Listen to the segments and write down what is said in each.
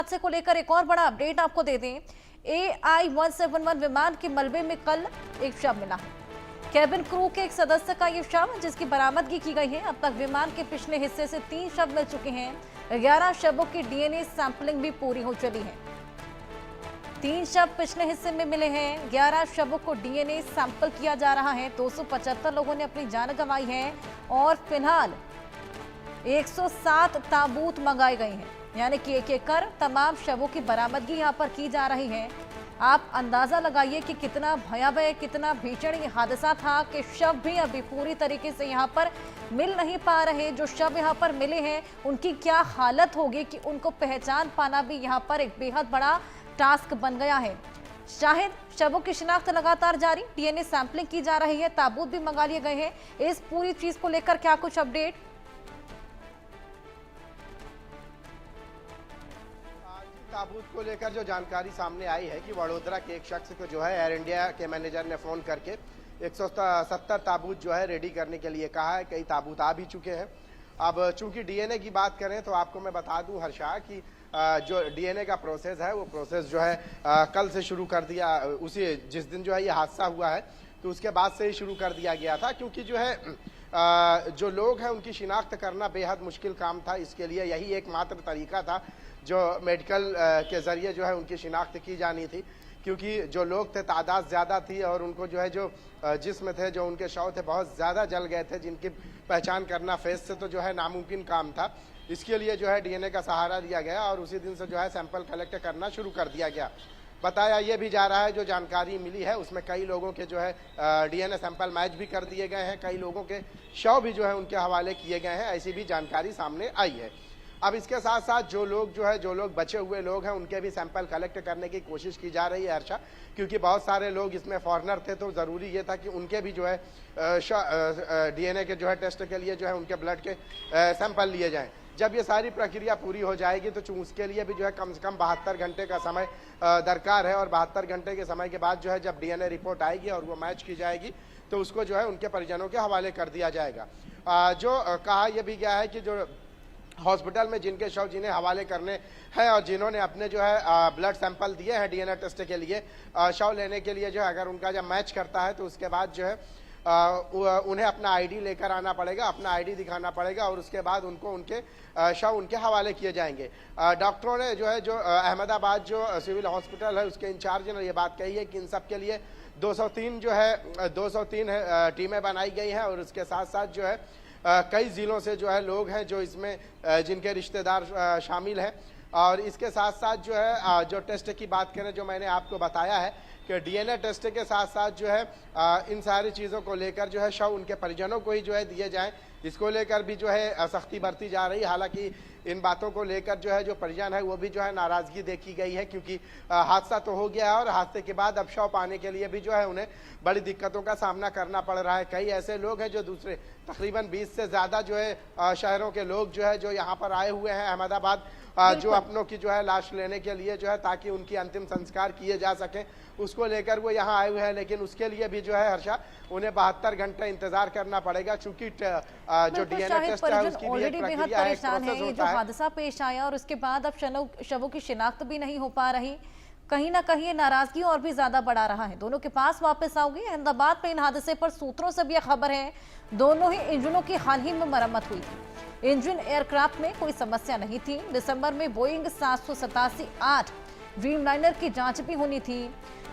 हादसे को लेकर एक और बड़ा अपडेट आपको दे दें। AI-171 विमान के मलबे में कल एक शव मिला है। कैबिन क्रू के एक सदस्य का ये शव, जिसकी बरामदगी की गई है। अब तक विमान के पिछले हिस्से से 3 शव मिल चुके हैं। 11 शवों की DNA सैंपलिंग भी पूरी हो चली है। 3 शव पिछले हिस्से में मिले हैं। 11 शवों को DNA सैंपल किया जा रहा है। 275 लोगों ने अपनी जान गंवाई है और फिलहाल 107 ताबूत मंगाए गए हैं, यानी कि एक कर तमाम शवों की बरामदगी यहाँ पर की जा रही है। आप अंदाजा लगाइए कि कितना भयावह, कितना भीषण ये हादसा था कि शव भी अभी पूरी तरीके से यहाँ पर मिल नहीं पा रहे। जो शव यहाँ पर मिले हैं उनकी क्या हालत होगी कि उनको पहचान पाना भी यहाँ पर एक बेहद बड़ा टास्क बन गया है। शाहिद, शवों की शिनाख्त लगातार जारी, DNA सैंपलिंग की जा रही है, ताबूत भी मंगा लिए गए हैं। इस पूरी चीज को लेकर क्या कुछ अपडेट? ताबूत को लेकर जो जानकारी सामने आई है कि वडोदरा के एक शख्स को जो है एयर इंडिया के मैनेजर ने फोन करके 170 ताबूत जो है रेडी करने के लिए कहा है। कई ताबूत आ भी चुके हैं। अब चूंकि DNA की बात करें तो आपको मैं बता दूं हर्षा कि जो DNA का प्रोसेस है वो प्रोसेस जो है कल से शुरू कर दिया। उसी जिस दिन जो है ये हादसा हुआ है तो उसके बाद से ही शुरू कर दिया गया था, क्योंकि जो है जो लोग हैं उनकी शिनाख्त करना बेहद मुश्किल काम था। इसके लिए यही एकमात्र तरीका था जो मेडिकल के ज़रिए जो है उनकी शिनाख्त की जानी थी, क्योंकि जो लोग थे तादाद ज़्यादा थी और उनको जो है जो जिस्म थे, जो उनके शव थे, बहुत ज़्यादा जल गए थे, जिनकी पहचान करना फेस से तो जो है नामुमकिन काम था। इसके लिए जो है DNA का सहारा दिया गया और उसी दिन से जो है सैंपल कलेक्ट करना शुरू कर दिया गया। बताया ये भी जा रहा है, जो जानकारी मिली है उसमें कई लोगों के जो है DNA सैंपल मैच भी कर दिए गए हैं, कई लोगों के शव भी जो है उनके हवाले किए गए हैं, ऐसी भी जानकारी सामने आई है। अब इसके साथ साथ जो लोग बचे हुए लोग हैं उनके भी सैंपल कलेक्ट करने की कोशिश की जा रही है हर्षा, क्योंकि बहुत सारे लोग इसमें फॉरेनर थे तो ज़रूरी ये था कि उनके भी जो है DNA के जो है टेस्ट के लिए जो है उनके ब्लड के सैंपल लिए जाएं। जब ये सारी प्रक्रिया पूरी हो जाएगी तो उसके लिए भी जो है कम से कम 72 घंटे का समय दरकार है और 72 घंटे के समय के बाद जो है जब DNA रिपोर्ट आएगी और वो मैच की जाएगी तो उसको जो है उनके परिजनों के हवाले कर दिया जाएगा। जो कहा यह भी गया है कि जो हॉस्पिटल में जिनके शव जिन्हें हवाले करने हैं और जिन्होंने अपने जो है ब्लड सैंपल दिए हैं DNA टेस्ट के लिए, शव लेने के लिए जो है अगर उनका जब मैच करता है तो उसके बाद जो है उन्हें अपना ID लेकर आना पड़ेगा, अपना ID दिखाना पड़ेगा और उसके बाद उनको उनके शव उनके हवाले किए जाएंगे। डॉक्टरों ने जो है जो अहमदाबाद जो सिविल हॉस्पिटल है उसके इंचार्ज ने ये बात कही है कि इन सब के लिए 203 टीमें बनाई गई हैं और उसके साथ साथ जो है कई ज़िलों से जो है लोग हैं जो इसमें जिनके रिश्तेदार शामिल हैं। और इसके साथ साथ जो है जो टेस्ट की बात करें, जो मैंने आपको बताया है कि DNA टेस्ट के साथ साथ जो है इन सारी चीज़ों को लेकर जो है शव उनके परिजनों को ही जो है दिए जाएं, इसको लेकर भी जो है सख्ती बरती जा रही है। हालांकि इन बातों को लेकर जो है जो परिजन है वो भी जो है नाराज़गी देखी गई है, क्योंकि हादसा तो हो गया है और हादसे के बाद अब शव पाने के लिए भी जो है उन्हें बड़ी दिक्कतों का सामना करना पड़ रहा है। कई ऐसे लोग हैं जो दूसरे तकरीबन 20 से ज़्यादा जो है शहरों के लोग जो है जो यहाँ पर आए हुए हैं अहमदाबाद, जो अपनों की जो है लाश लेने के लिए जो है ताकि उनकी अंतिम संस्कार किए जा सकें, उसको लेकर वो यहाँ आए हुए हैं। लेकिन उसके लिए भी जो है हर्षा उन्हें 72 घंटे इंतजार करना पड़ेगा, चूंकि जो DNA टेस्ट है उसकी भी एक प्रक्रिया है, एक प्रोसेस होता है। हादसा पेश आया और उसके बाद अब शवों की शिनाख्त भी नहीं हो पा रही, कहीं ना कहीं ये नाराजगी और भी ज्यादा बढ़ा रहा है। दोनों के पास वापस आओगी। अहमदाबाद में इन हादसे पर सूत्रों से भी यह खबर है दोनों ही इंजनों की हाल ही में मरम्मत हुई थी। इंजन एयरक्राफ्ट में कोई समस्या नहीं थी। दिसंबर में बोइंग 787-8 ड्रीमलाइनर की जांच भी होनी थी।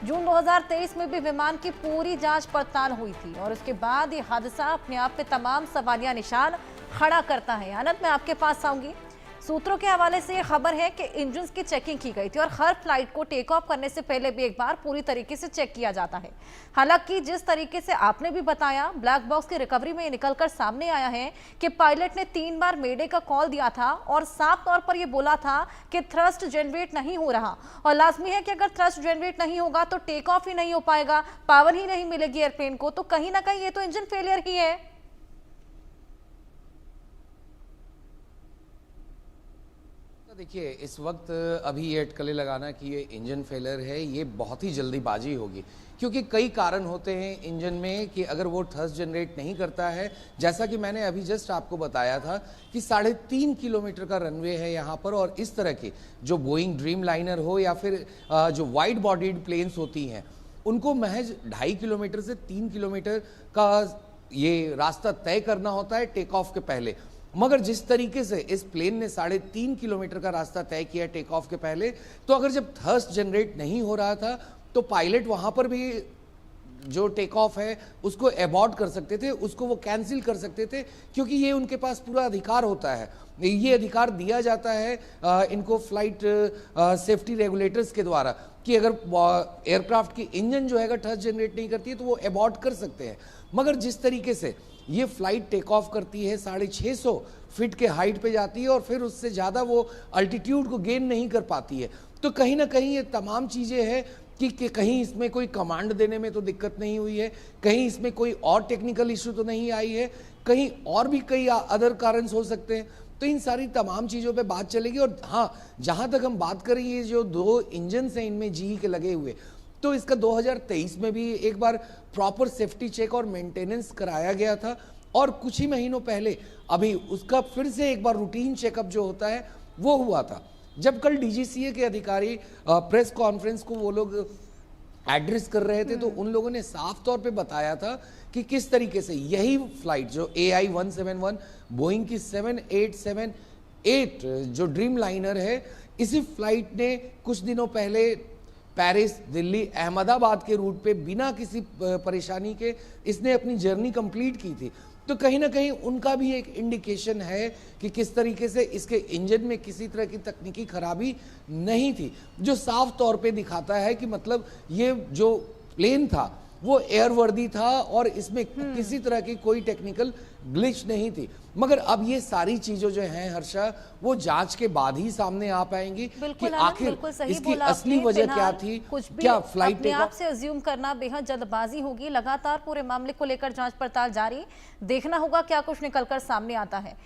जून 2023 में भी विमान की पूरी जांच पड़ताल हुई थी और उसके बाद ये हादसा अपने आप में तमाम सवालिया निशान खड़ा करता है। आनंद, मैं आपके पास आऊंगी। सूत्रों के हवाले से यह खबर है कि इंजन की चेकिंग की गई थी और हर फ्लाइट को टेक ऑफ करने से पहले भी एक बार पूरी तरीके से चेक किया जाता है। हालांकि जिस तरीके से आपने भी बताया, ब्लैक बॉक्स की रिकवरी में निकलकर सामने आया है कि पायलट ने 3 बार मेडे का कॉल दिया था और साफ तौर पर यह बोला था कि थ्रस्ट जनरेट नहीं हो रहा और लाजमी है कि अगर थ्रस्ट जनरेट नहीं होगा तो टेक ऑफ ही नहीं हो पाएगा, पावर ही नहीं मिलेगी एयरप्लेन को। तो कहीं ना कहीं ये तो इंजन फेलियर ही है। देखिए, इस वक्त अभी ये अटकलें लगाना कि ये इंजन फेलर है, ये बहुत ही जल्दीबाजी होगी, क्योंकि कई कारण होते हैं इंजन में कि अगर वो थ्रस्ट जनरेट नहीं करता है। जैसा कि मैंने अभी जस्ट आपको बताया था कि 3.5 किलोमीटर का रनवे है यहाँ पर, और इस तरह के जो बोइंग ड्रीम लाइनर हो या फिर जो वाइड बॉडीड प्लेन्स होती हैं, उनको महज 2.5 किलोमीटर से 3 किलोमीटर का ये रास्ता तय करना होता है टेक ऑफ के पहले। मगर जिस तरीके से इस प्लेन ने 3.5 किलोमीटर का रास्ता तय किया टेक ऑफ के पहले, तो अगर जब थ्रस्ट जनरेट नहीं हो रहा था तो पायलट वहां पर भी जो टेक ऑफ है उसको एबॉर्ट कर सकते थे, उसको वो कैंसिल कर सकते थे, क्योंकि ये उनके पास पूरा अधिकार होता है। ये अधिकार दिया जाता है इनको फ्लाइट सेफ्टी रेगुलेटर्स के द्वारा कि अगर एयरक्राफ्ट की इंजन जो है थ्रस्ट जनरेट नहीं करती है तो वो एबॉर्ट कर सकते हैं। मगर जिस तरीके से ये फ्लाइट टेक ऑफ करती है, 650 फीट के हाइट पे जाती है और फिर उससे ज़्यादा वो अल्टीट्यूड को गेन नहीं कर पाती है, तो कहीं ना कहीं ये तमाम चीज़ें हैं कि कहीं इसमें कोई कमांड देने में तो दिक्कत नहीं हुई है, कहीं इसमें कोई और टेक्निकल इशू तो नहीं आई है, कहीं और भी कई अदर कारण हो सकते हैं। तो इन सारी तमाम चीज़ों पे बात चलेगी। और हाँ, जहाँ तक हम बात करें ये जो 2 इंजन हैं इनमें जीई के लगे हुए, तो इसका 2023 में भी एक बार प्रॉपर सेफ्टी चेक और मेंटेनेंस कराया गया था, और कुछ ही महीनों पहले अभी उसका फिर से एक बार रूटीन चेकअप जो होता है वो हुआ था। जब कल डीजीसीए के अधिकारी प्रेस कॉन्फ्रेंस को वो लोग एड्रेस कर रहे थे, तो उन लोगों ने साफ तौर पे बताया था कि किस तरीके से यही फ्लाइट जो AI-171 बोइंग की 7878 जो ड्रीम लाइनर है, इसी फ्लाइट ने कुछ दिनों पहले पेरिस, दिल्ली, अहमदाबाद के रूट पे बिना किसी परेशानी के इसने अपनी जर्नी कंप्लीट की थी। तो कहीं ना कहीं उनका भी एक इंडिकेशन है कि किस तरीके से इसके इंजन में किसी तरह की तकनीकी खराबी नहीं थी, जो साफ तौर पे दिखाता है कि मतलब ये जो प्लेन था वो एयरवर्दी था और इसमें किसी तरह की कोई टेक्निकल ग्लिच नहीं थी। मगर अब ये सारी चीजों जो हैं हर्षा, वो जांच के बाद ही सामने आ पाएंगी कि आखिर इसकी असली वजह क्या थी, क्या फ्लाइट अपने आप से अज्यूम करना बेहद जल्दबाजी होगी। लगातार पूरे मामले को लेकर जांच पड़ताल जारी, देखना होगा क्या कुछ निकलकर सामने आता है।